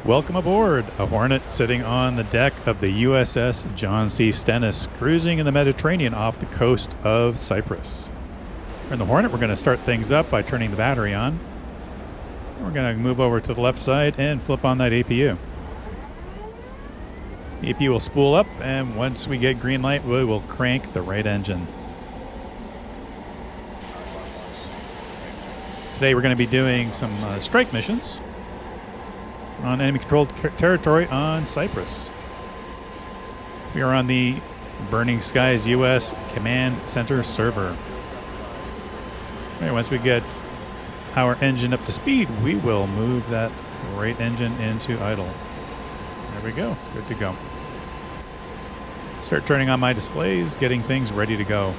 Welcome aboard, a Hornet sitting on the deck of the USS John C. Stennis, cruising in the Mediterranean off the coast of Cyprus. In the Hornet, we're going to start things up by turning the battery on. And we're going to move over to the left side and flip on that APU. The APU will spool up, and once we get green light, we will crank the right engine. Today we're going to be doing some strike missions on enemy-controlled territory on Cyprus. We are on the Burning Skies US Command Center server. Right, once we get our engine up to speed, we will move that right engine into idle. There we go, good to go. Start turning on my displays, getting things ready to go.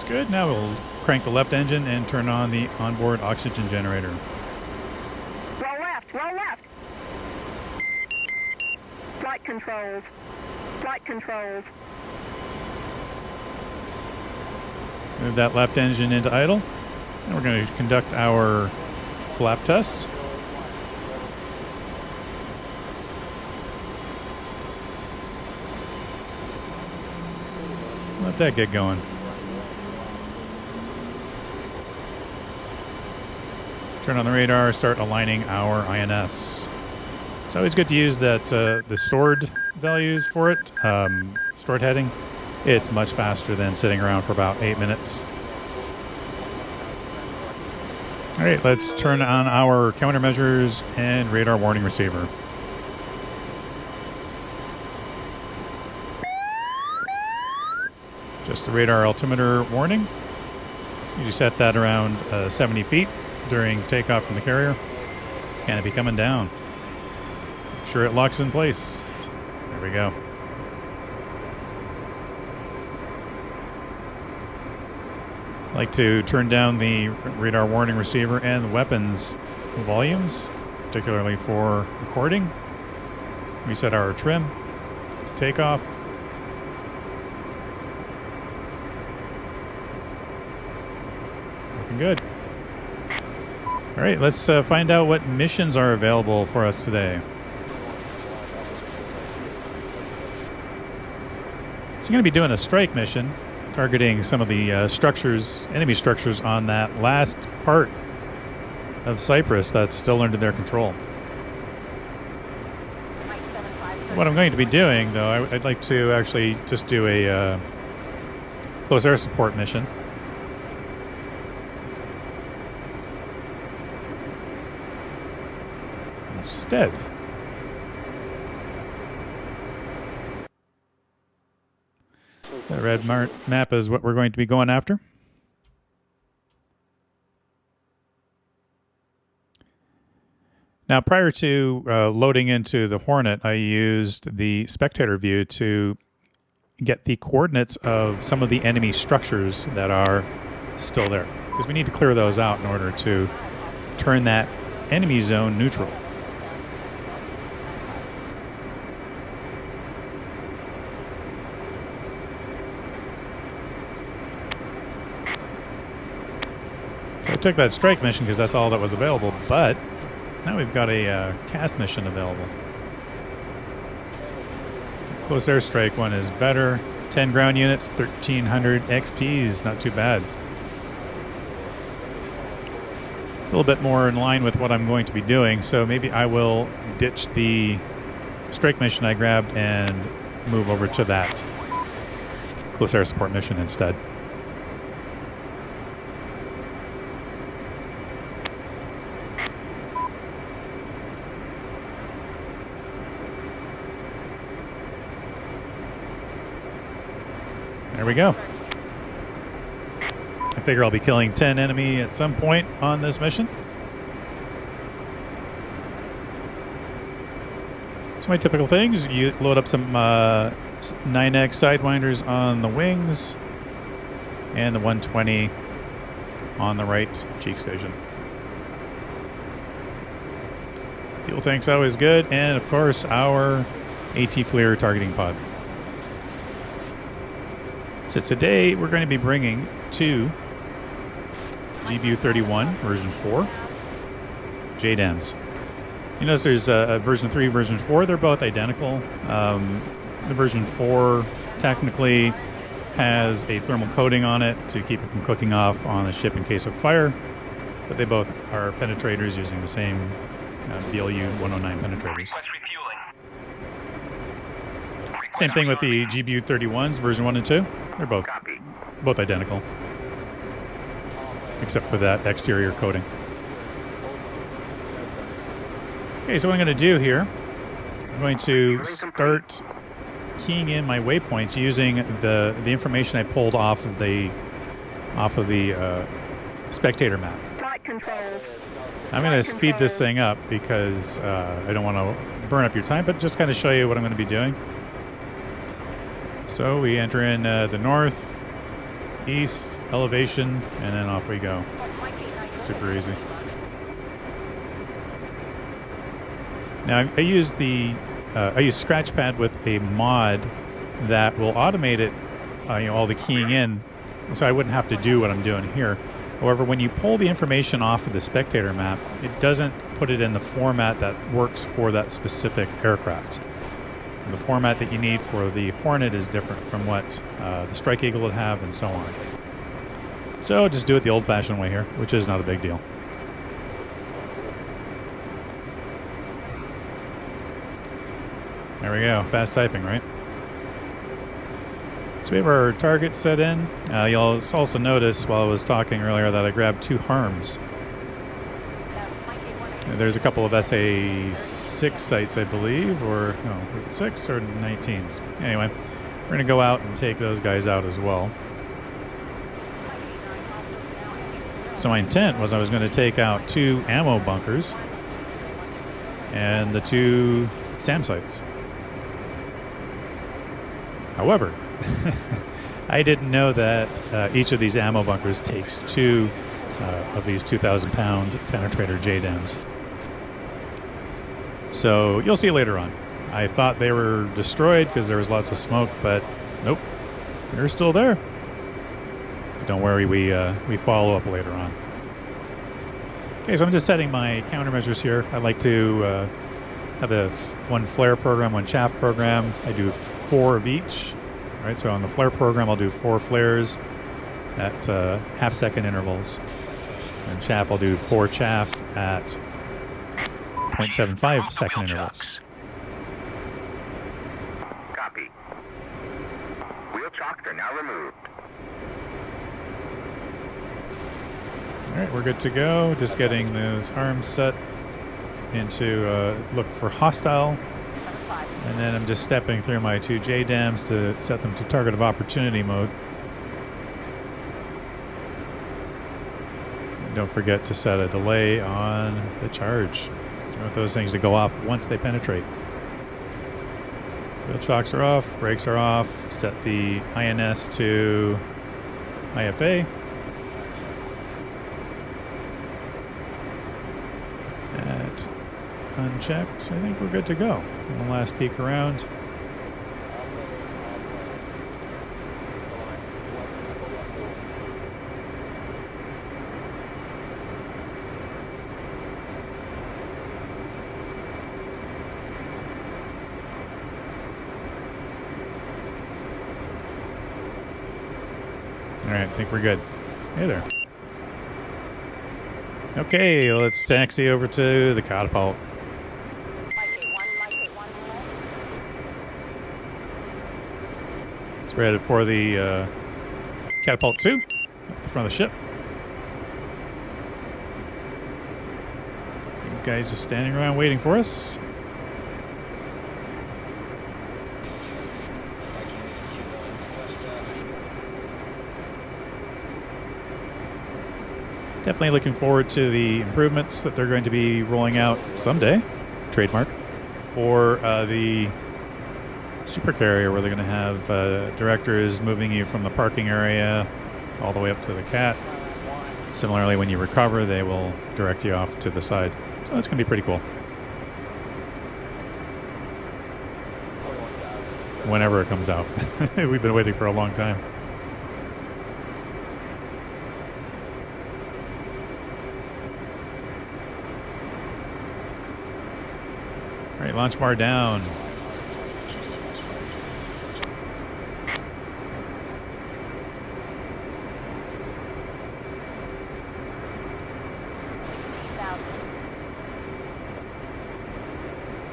Good. Now we'll crank the left engine and turn on the onboard oxygen generator. Roll left, roll left. Flight controls, flight controls. Move that left engine into idle. And we're going to conduct our flap tests. Let that get going. Turn on the radar, start aligning our INS. It's always good to use that the stored values for it, stored heading. It's much faster than sitting around for about 8 minutes. All right, let's turn on our countermeasures and radar warning receiver. Just the radar altimeter warning. You set that around 70 feet. During takeoff from the carrier. Canopy coming down. Make sure it locks in place. There we go. I like to turn down the radar warning receiver and the weapons volumes, particularly for recording. Reset our trim to takeoff. Looking good. All right, let's find out what missions are available for us today. So I'm going to be doing a strike mission, targeting some of the structures, enemy structures on that last part of Cyprus that's still under their control. What I'm going to be doing, though, I'd like to actually just do a close air support mission. Instead. The red map is what we're going to be going after. Now, prior to loading into the Hornet, I used the spectator view to get the coordinates of some of the enemy structures that are still there, because we need to clear those out in order to turn that enemy zone neutral. So I took that strike mission because that's all that was available, but now we've got a cast mission available. Close airstrike one is better. 10 ground units, 1,300 XPs, not too bad. It's a little bit more in line with what I'm going to be doing, so maybe I will ditch the strike mission I grabbed and move over to that close air support mission instead. There we go. I figure I'll be killing 10 enemy at some point on this mission. So my typical things, you load up some 9X Sidewinders on the wings and the 120 on the right cheek station. Fuel tank's always good, and of course our AT FLIR targeting pod. So today we're going to be bringing two GBU-31 version 4 JDAMs. You notice there's a version 3, version 4. They're both identical. The version 4 technically has a thermal coating on it to keep it from cooking off on the ship in case of fire, but they both are penetrators using the same BLU 109 penetrators. Same thing with the GBU-31s, version 1 and 2. They're both identical, except for that exterior coating. Okay, so what I'm going to do here, I'm going to start keying in my waypoints using the information I pulled off of the spectator map. I'm going to speed this thing up because I don't want to burn up your time, but just kind of show you what I'm going to be doing. So we enter in the north, east, elevation, and then off we go. Super easy. Now I use Scratchpad with a mod that will automate it, all the keying in, so I wouldn't have to do what I'm doing here. However, when you pull the information off of the spectator map, it doesn't put it in the format that works for that specific aircraft. The format that you need for the Hornet is different from what the Strike Eagle would have, and so on. So just do it the old-fashioned way here, which is not a big deal. There we go. Fast typing, right? So we have our target set in. You'll also notice while I was talking earlier that I grabbed 2 harms. There's a couple of SA6 sites, I believe, or no, 6 or 19s. Anyway, we're going to go out and take those guys out as well. So my intent was I was going to take out 2 ammo bunkers and the 2 SAM sites. However, I didn't know that each of these ammo bunkers takes 2 of these 2,000-pound penetrator JDAMs. So you'll see later on. I thought they were destroyed because there was lots of smoke, but nope, they're still there. But don't worry, we follow up later on. Okay, so I'm just setting my countermeasures here. I like to have one flare program, one chaff program. I do 4 of each. All right, so on the flare program, I'll do 4 flares at half-second intervals. And chaff, I'll do 4 chaff at 0.75 second intervals. Copy. Wheel chocks are now removed. All right, we're good to go. Just getting those arms set into look for hostile. And then I'm just stepping through my 2 JDAMs to set them to target of opportunity mode. And don't forget to set a delay on the charge. So you want those things to go off once they penetrate. Wheel chocks are off, brakes are off, set the INS to IFA. At unchecked, I think we're good to go. One last peek around. All right, I think we're good. Hey there. Okay, let's taxi over to the catapult. So we're headed for the catapult 2 up the front of the ship. These guys just standing around waiting for us. Definitely looking forward to the improvements that they're going to be rolling out someday, trademark, for the supercarrier, where they're going to have directors moving you from the parking area all the way up to the CAT. Similarly, when you recover, they will direct you off to the side. So that's going to be pretty cool. Whenever it comes out. We've been waiting for a long time. All right, launch bar down.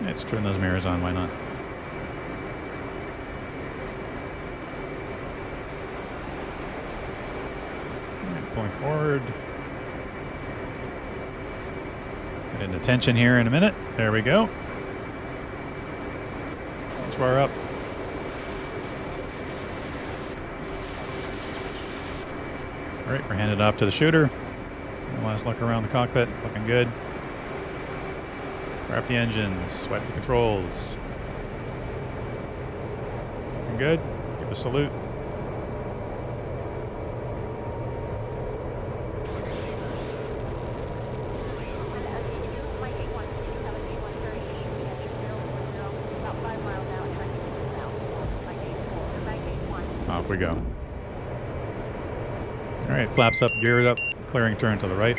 Let's turn those mirrors on, why not? All right, pulling forward. Get into tension here in a minute. There we go. Launch bar up. All right, we're handed off to the shooter. One last look around the cockpit, looking good. Fire up the engines, swipe the controls. Looking good. Give a salute. Off we go. All right, flaps up, geared up, clearing turn to the right.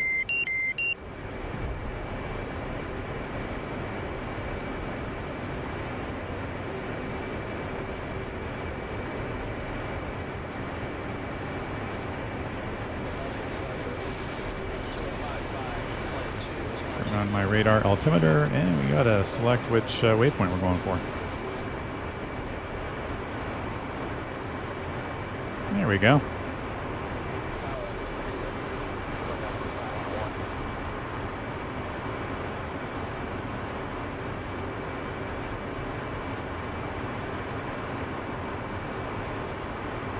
On my radar altimeter, and we gotta select which waypoint we're going for. There we go.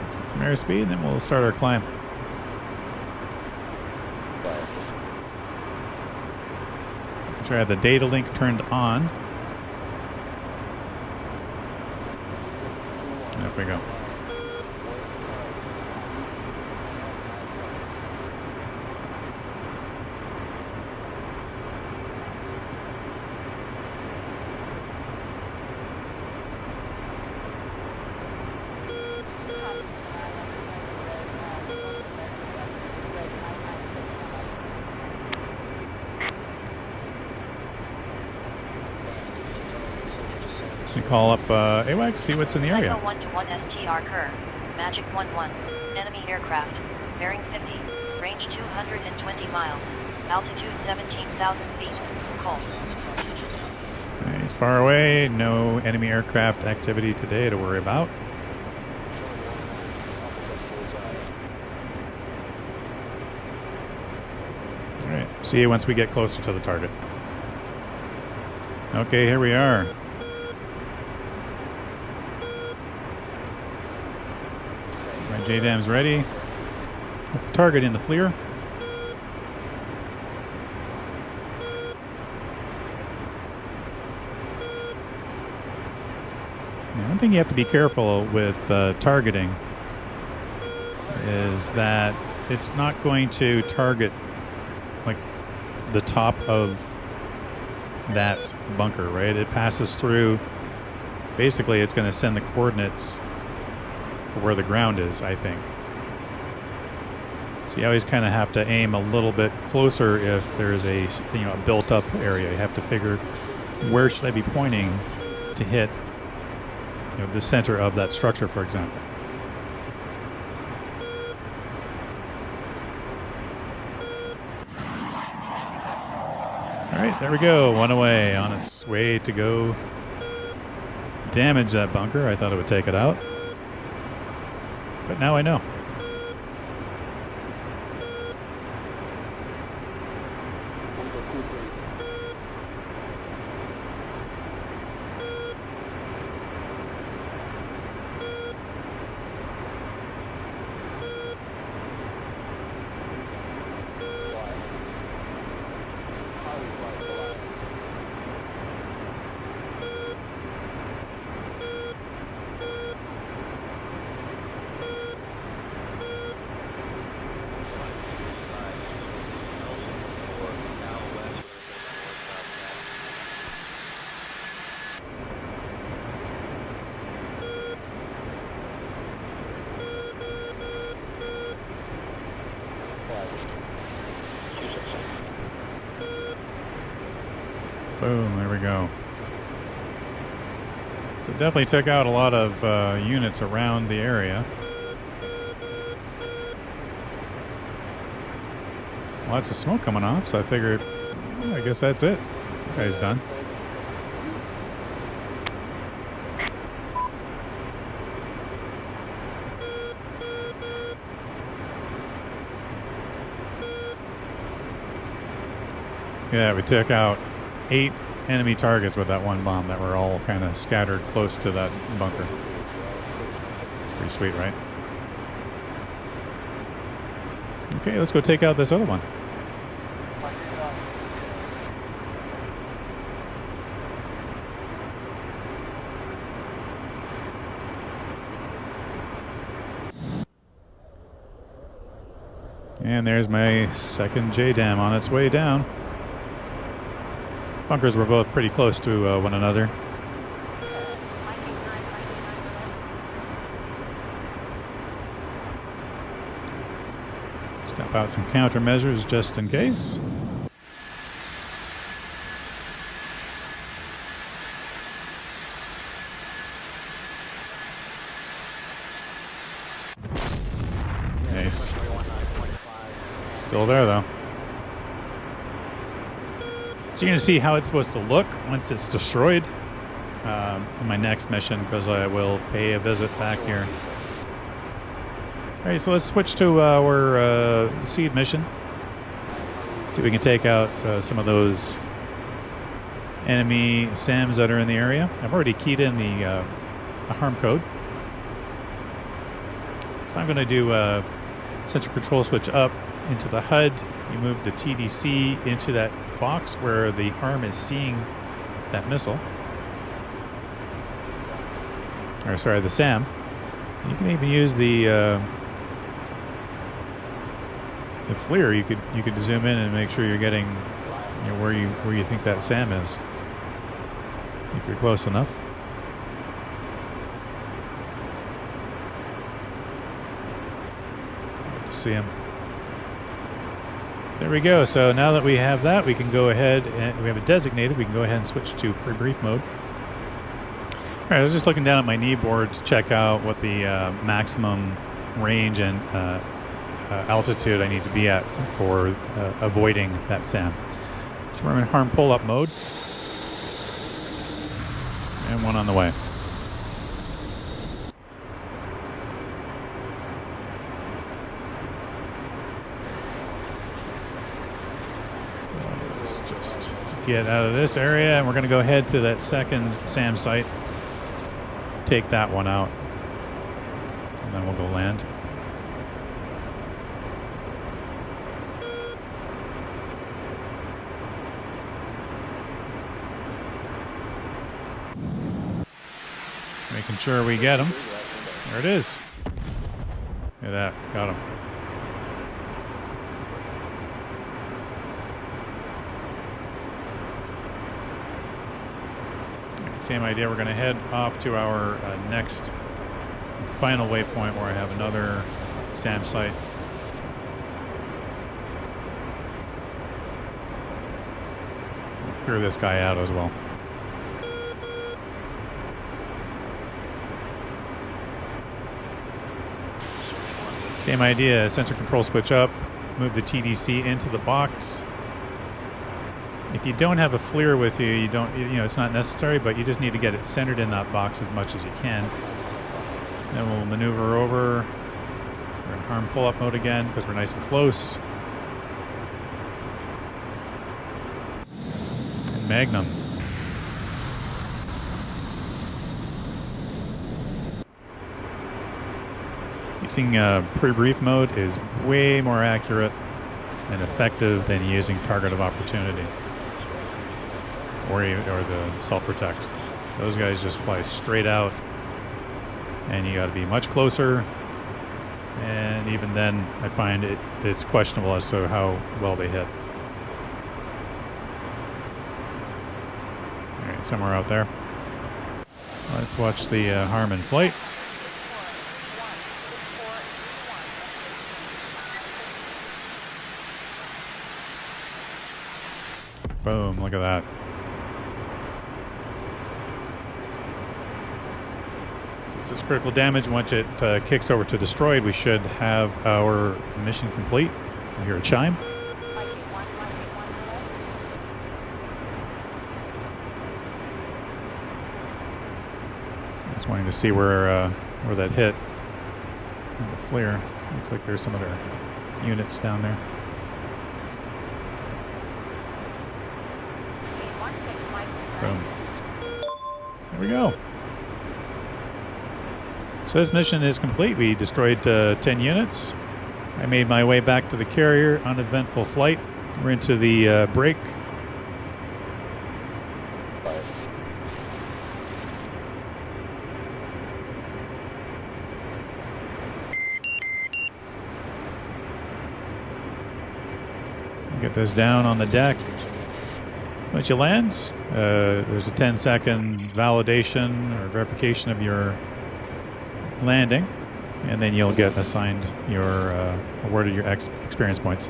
Let's get some airspeed, and then we'll start our climb. I have the data link turned on. There we go. We call up AWACS, see what's in the area. 121 STR Kerr, Magic 11, enemy aircraft, bearing 50, range 220 miles, altitude 17,000 feet, call. He's far away, no enemy aircraft activity today to worry about. Alright, see you once we get closer to the target. Okay, here we are. My JDAM's ready. Put the target in the FLIR. Now, one thing you have to be careful with targeting is that it's not going to target like the top of that bunker, right? It passes through. Basically, it's going to send the coordinates for where the ground is, I think. So you always kind of have to aim a little bit closer if there's a a built-up area. You have to figure where should I be pointing to hit the center of that structure, for example. All right, there we go. One away, on its way to go damage that bunker. I thought it would take it out, but now I know. Boom, there we go. So definitely took out a lot of units around the area. Lots of smoke coming off, so I figured, well, I guess that's it. That guy's done. Yeah, we took out 8 enemy targets with that one bomb that were all kind of scattered close to that bunker. Pretty sweet, right? Okay, let's go take out this other one. And there's my second JDAM on its way down. Bunkers were both pretty close to one another. Step out some countermeasures just in case. Nice. Still there though. So you're going to see how it's supposed to look once it's destroyed in my next mission, because I will pay a visit back here. Alright, so let's switch to our seed mission. See if we can take out some of those enemy SAMs that are in the area. I've already keyed in the harm code. So I'm going to do central control switch up into the HUD. You move the TDC into that box where the harm is seeing that missile. Or sorry, the SAM. You can even use the FLIR. You could zoom in and make sure you're getting, you know, where you think that SAM is. If you're close enough. Good to see him. There we go. So now that we have that, we can go ahead and we have it designated. We can go ahead and switch to pre-brief mode. All right, I was just looking down at my knee board to check out what the maximum range and altitude I need to be at for avoiding that SAM. So we're in harm pull-up mode, and one on the way. Get out of this area, and we're going to go ahead to that second SAM site, take that one out, and then we'll go land. Just making sure we get him. There it is. Look at that, got him. Same idea. We're going to head off to our next final waypoint where I have another SAM site. We'll clear this guy out as well. Same idea. Sensor control switch up. Move the TDC into the box. If you don't have a FLIR with you, you know, it's not necessary, but you just need to get it centered in that box as much as you can. Then we'll maneuver over. We're in harm pull-up mode again because we're nice and close. And Magnum. Using pre-brief mode is way more accurate and effective than using target of opportunity. Or the self-protect. Those guys just fly straight out, and you got to be much closer. And even then, I find it's questionable as to how well they hit. All right, somewhere out there. Let's watch the harm in flight. Boom! Look at that. Since it's critical damage, once it kicks over to destroyed, we should have our mission complete. I hear a chime. Just wanting to see where that hit. And the flare. Looks like there's some other units down there. Boom. There we go. So this mission is complete. We destroyed 10 units. I made my way back to the carrier. Uneventful flight. We're into the break. Get this down on the deck. Once you land, there's a 10-second validation or verification of your landing, and then you'll get assigned your awarded your experience points.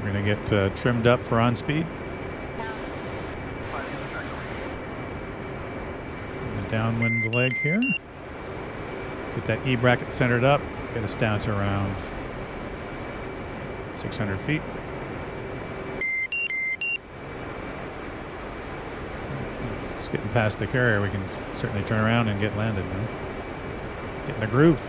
We're going to get trimmed up for on speed. Downwind leg here. Get that E bracket centered up. Get us down to around 600 feet. It's getting past the carrier. We can certainly turn around and get landed now. Get in the groove.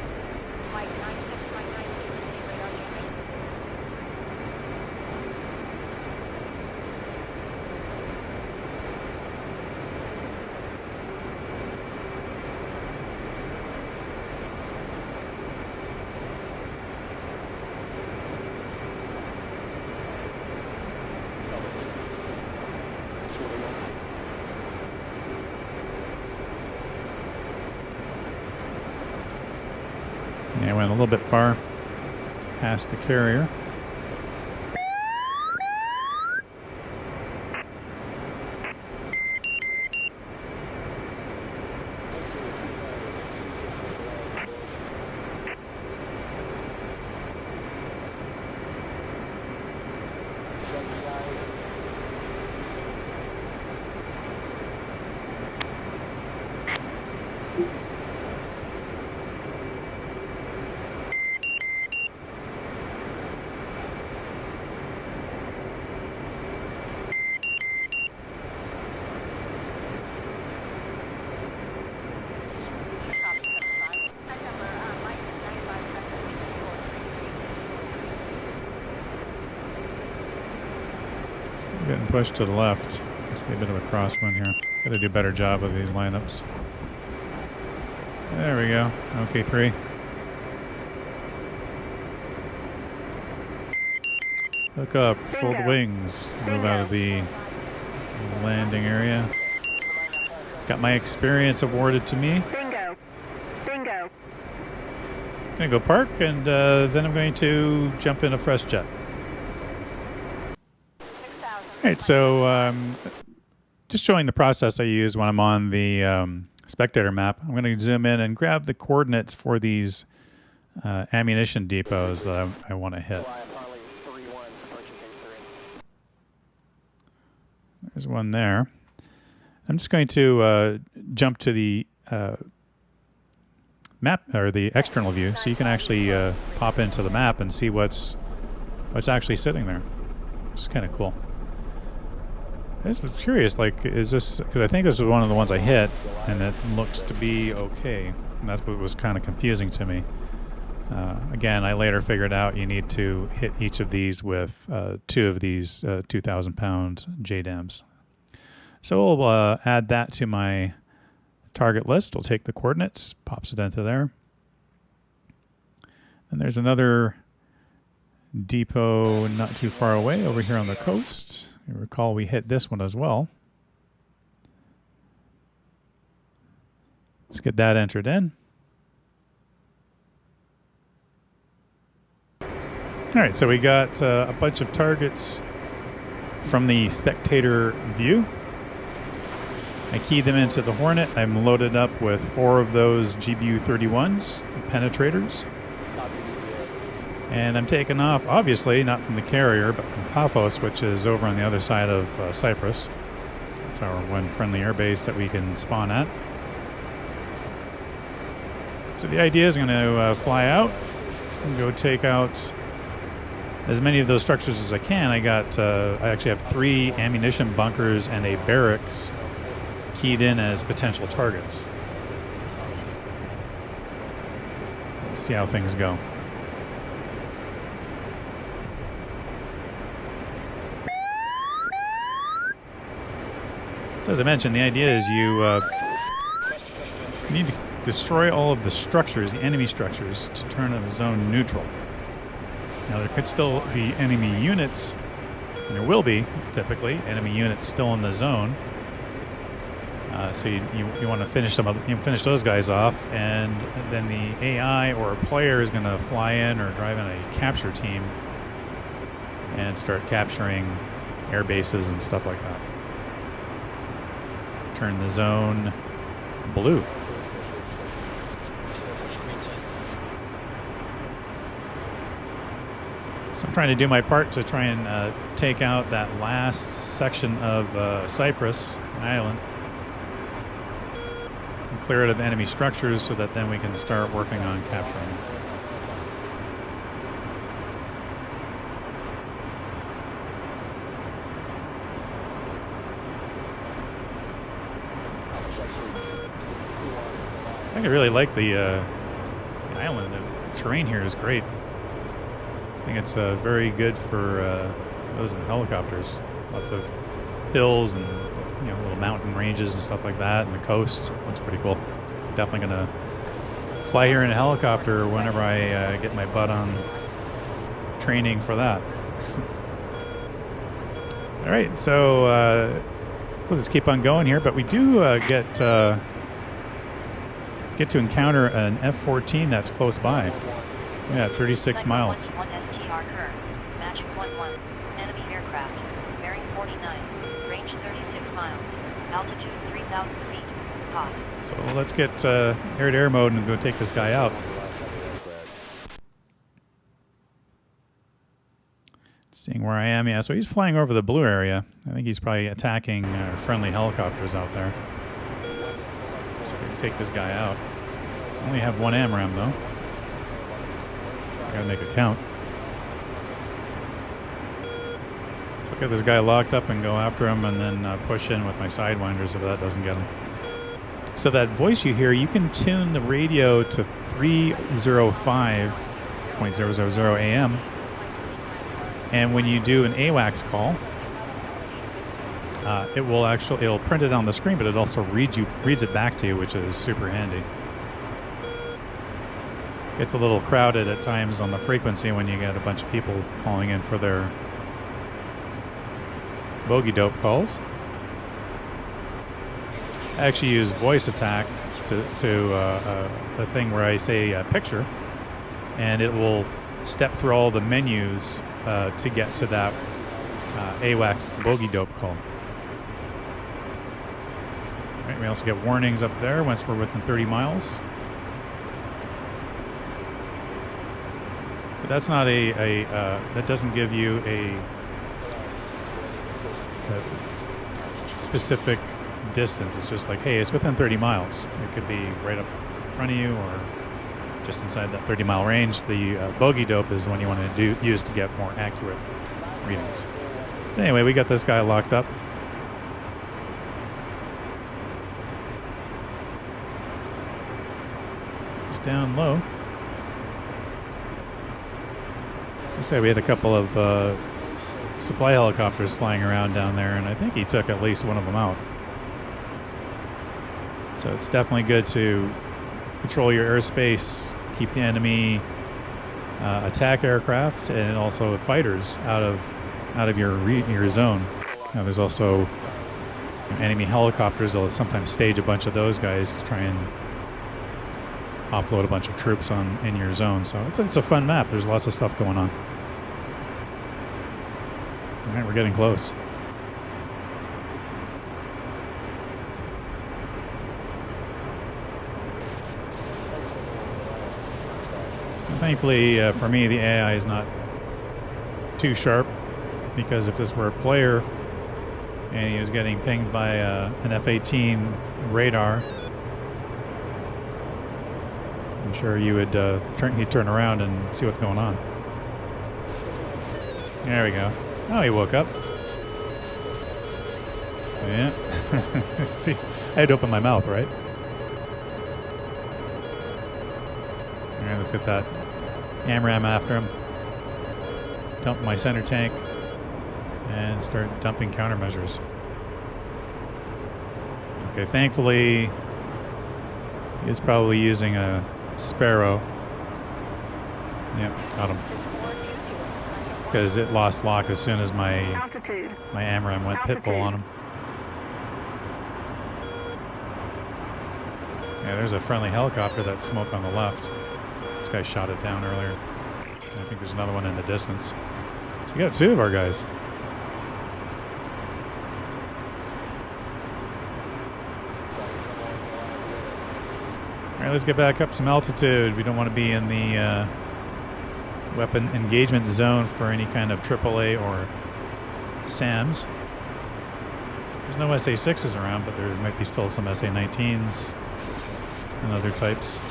Yeah, I went a little bit far past the carrier. Getting pushed to the left. Must be a bit of a crosswind here. Gotta do a better job of these lineups. There we go. Okay, 3. Hook up, fold wings, move out of the landing area. Got my experience awarded to me. Bingo. Bingo. Gonna go park, and then I'm going to jump in a fresh jet. Alright, so just showing the process I use when I'm on the spectator map. I'm going to zoom in and grab the coordinates for these ammunition depots that I want to hit. There's one there. I'm just going to jump to the map, or the external view, so you can actually pop into the map and see what's actually sitting there. Which is kind of cool. I just was curious, like, is this, because I think this is one of the ones I hit, and it looks to be okay. And that's what was kind of confusing to me. Again, I later figured out you need to hit each of these with 2 of these 2,000-pound JDAMs. So we'll add that to my target list. We'll take the coordinates, pops it into there. And there's another depot not too far away over here on the coast. You recall we hit this one as well. Let's get that entered in. All right, so we got a bunch of targets from the spectator view. I keyed them into the Hornet. I'm loaded up with 4 of those GBU-31s, penetrators. And I'm taking off, obviously, not from the carrier, but from Paphos, which is over on the other side of Cyprus. It's our one friendly airbase that we can spawn at. So the idea is I'm going to fly out and go take out as many of those structures as I can. I actually have 3 ammunition bunkers and a barracks keyed in as potential targets. We'll see how things go. So as I mentioned, the idea is you need to destroy all of the structures, the enemy structures, to turn a zone neutral. Now there could still be enemy units, and there will be, typically, enemy units still in the zone. So you want to finish finish those guys off, and then the AI or a player is going to fly in or drive in a capture team and start capturing air bases and stuff like that. Turn the zone blue. So I'm trying to do my part to try and take out that last section of Cypress Island and clear it of enemy structures so that then we can start working on capturing it. I really like the island. The terrain here is great. I think it's very good for those in helicopters. Lots of hills and little mountain ranges and stuff like that, and the coast looks pretty cool. Definitely gonna fly here in a helicopter whenever I get my butt on training for that. All right, so we'll just keep on going here, but we do get to encounter an F-14 that's close by. Yeah, 36 miles. Magic 1-1, enemy aircraft, bearing 49, range 36 miles, altitude 3,000 feet, hot. So let's get air-to-air mode and go take this guy out. Seeing where I am, yeah, so he's flying over the blue area. I think he's probably attacking friendly helicopters out there. So we can take this guy out. I only have 1 AMRAAM though. So I gotta make it count. So get this guy locked up and go after him, and then push in with my Sidewinders if that doesn't get him. So that voice you hear, you can tune the radio to 305.000 AM. And when you do an AWACS call, it'll print it on the screen, but it also reads it back to you, which is super handy. It's a little crowded at times on the frequency when you get a bunch of people calling in for their bogey dope calls. I actually use voice attack to a thing where I say a picture, and it will step through all the menus to get to that AWACS bogey dope call. All right, we also get warnings up there once we're within 30 miles. But that's not that doesn't give you a specific distance. It's just like, hey, it's within 30 miles. It could be right up in front of you or just inside that 30-mile range. The bogey dope is the one you want to use to get more accurate readings. Anyway, we got this guy locked up. He's down low. I say we had a couple of supply helicopters flying around down there, and I think he took at least one of them out. So it's definitely good to patrol your airspace, keep the enemy attack aircraft and also fighters out of your zone. Now, there's also enemy helicopters. They'll sometimes stage a bunch of those guys to try and offload a bunch of troops in your zone. So it's a fun map. There's lots of stuff going on. All right, we're getting close. Thankfully, for me, the AI is not too sharp, because if this were a player and he was getting pinged by an F-18 radar, I'm sure you would he'd turn around and see what's going on. There we go. Oh, he woke up. Yeah. See, I had to open my mouth, right? All right, let's get that AMRAAM after him. Dump my center tank and start dumping countermeasures. Okay, thankfully, he's probably using a Sparrow. Yep, got him. Because it lost lock as soon as my AMRAAM went pitbull on him. Yeah, there's a friendly helicopter that smoked on the left. This guy shot it down earlier. I think there's another one in the distance. So we got two of our guys. All right, let's get back up some altitude. We don't want to be in the weapon engagement zone for any kind of AAA or SAMs. There's no SA-6s around, but there might be still some SA-19s and other types.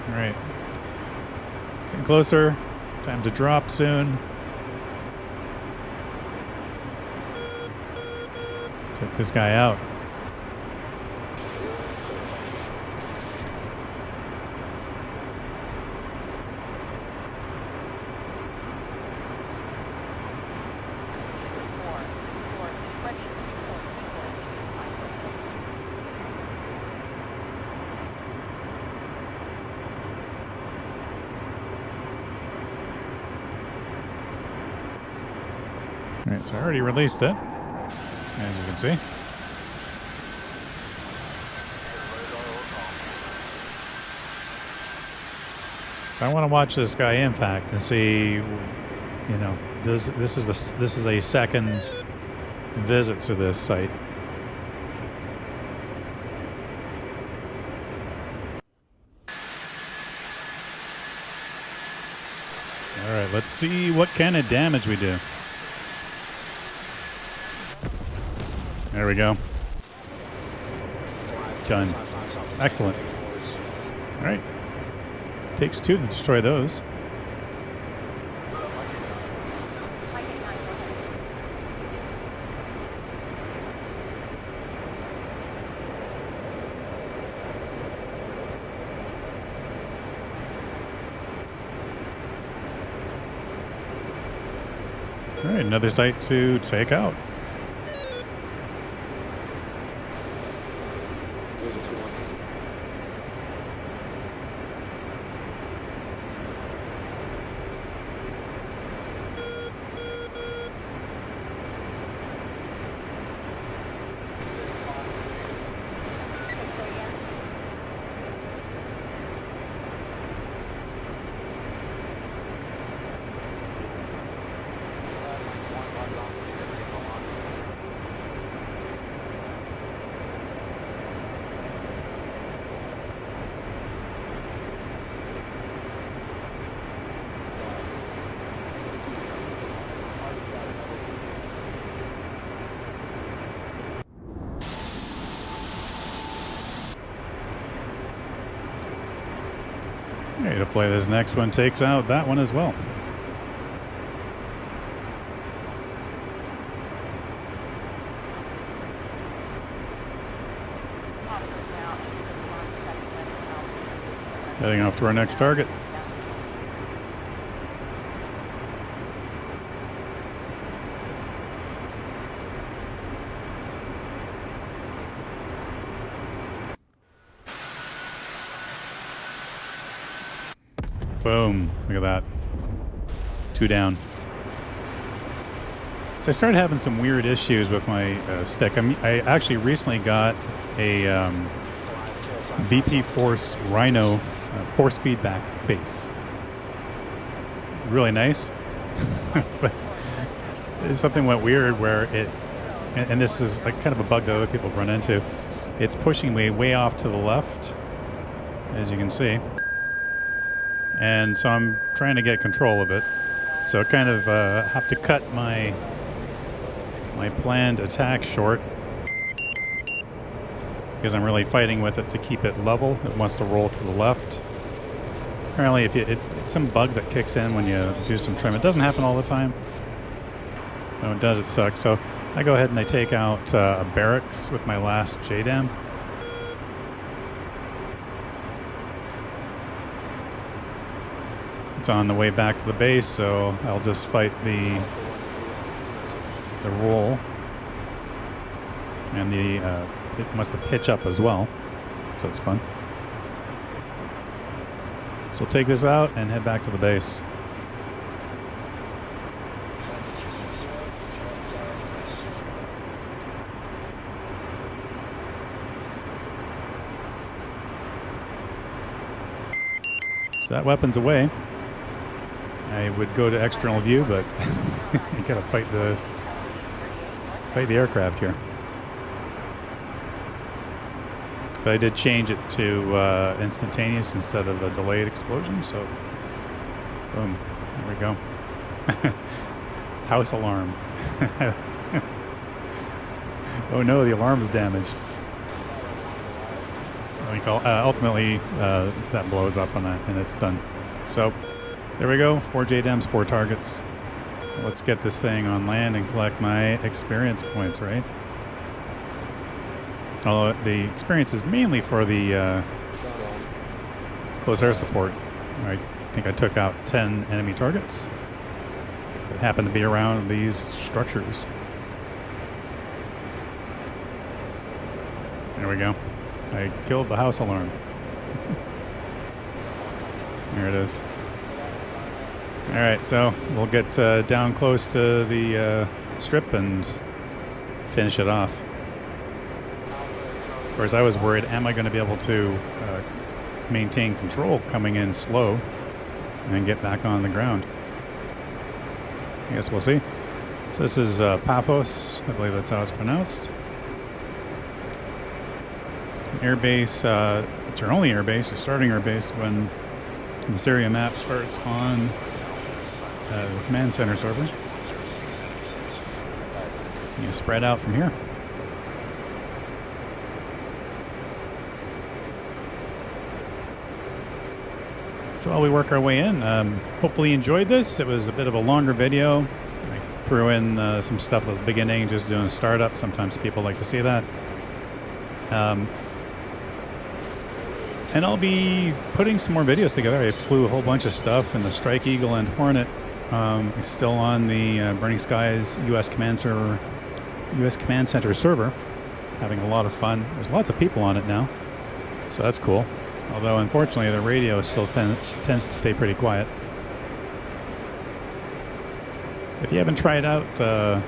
All right, getting closer. Time to drop soon. Take this guy out. All right, so I already released it, as you can see. So I want to watch this guy impact and see, you know, this is a second visit to this site. All right, let's see what kind of damage we do. There we go. Done. Excellent. All right. Takes two to destroy those. All right, another site to take out. Ready to play this next one, takes out that one as well. Heading off to our next target. Boom. Look at that. Two down. So I started having some weird issues with my stick. I actually recently got a VPForce Rhino force feedback base. Really nice. But something went weird where and this is like kind of a bug that other people run into. It's pushing me way off to the left, as you can see. And so I'm trying to get control of it. So I kind of have to cut my planned attack short because I'm really fighting with it to keep it level. It wants to roll to the left. Apparently, if it's some bug that kicks in when you do some trim. It doesn't happen all the time. When it does, it sucks. So I go ahead and I take out a barracks with my last JDAM. It's on the way back to the base, so I'll just fight the roll. And it must have pitch up as well, so it's fun. So we'll take this out and head back to the base. So that weapon's away. I would go to external view, but you gotta fight the aircraft here. But I did change it to instantaneous instead of a delayed explosion, so boom, there we go. House alarm. Oh no, the alarm is damaged. Ultimately, that blows up on that, and it's done. So there we go, 4 JDAMs, 4 targets. Let's get this thing on land and collect my experience points, right? Although the experience is mainly for the close air support. I think I took out 10 enemy targets that happen to be around these structures. There we go. I killed the house alarm. There it is. Alright, so we'll get down close to the strip and finish it off. Of course, I was worried, am I going to be able to maintain control coming in slow and get back on the ground? I guess we'll see. So this is Paphos, I believe that's how it's pronounced. It's an air base, it's your only air base, your starting air base when this area map starts on the command center server. You spread out from here. So while we work our way in, hopefully you enjoyed this. It was a bit of a longer video. I threw in some stuff at the beginning, just doing a startup. Sometimes people like to see that. And I'll be putting some more videos together. I flew a whole bunch of stuff, and the Strike Eagle and Hornet is still on the Burning Skies US Command Center server, having a lot of fun. There's lots of people on it now, so that's cool. Although, unfortunately, the radio still tends to stay pretty quiet. If you haven't tried out the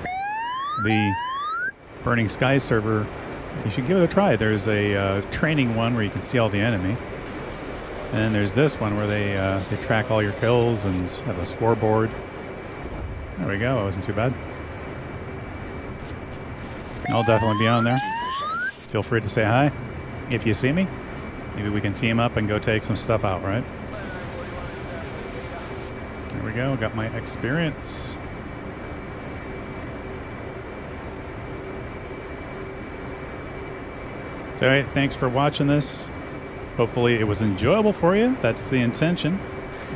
Burning Skies server, you should give it a try. There's a training one where you can see all the enemy. And then there's this one where they track all your kills and have a scoreboard. There we go. It wasn't too bad. I'll definitely be on there. Feel free to say hi if you see me. Maybe we can team up and go take some stuff out, right? There we go. Got my experience. So, alright, thanks for watching this. Hopefully it was enjoyable for you. That's the intention.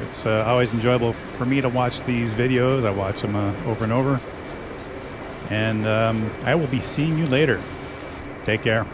It's always enjoyable for me to watch these videos. I watch them over and over. And I will be seeing you later. Take care.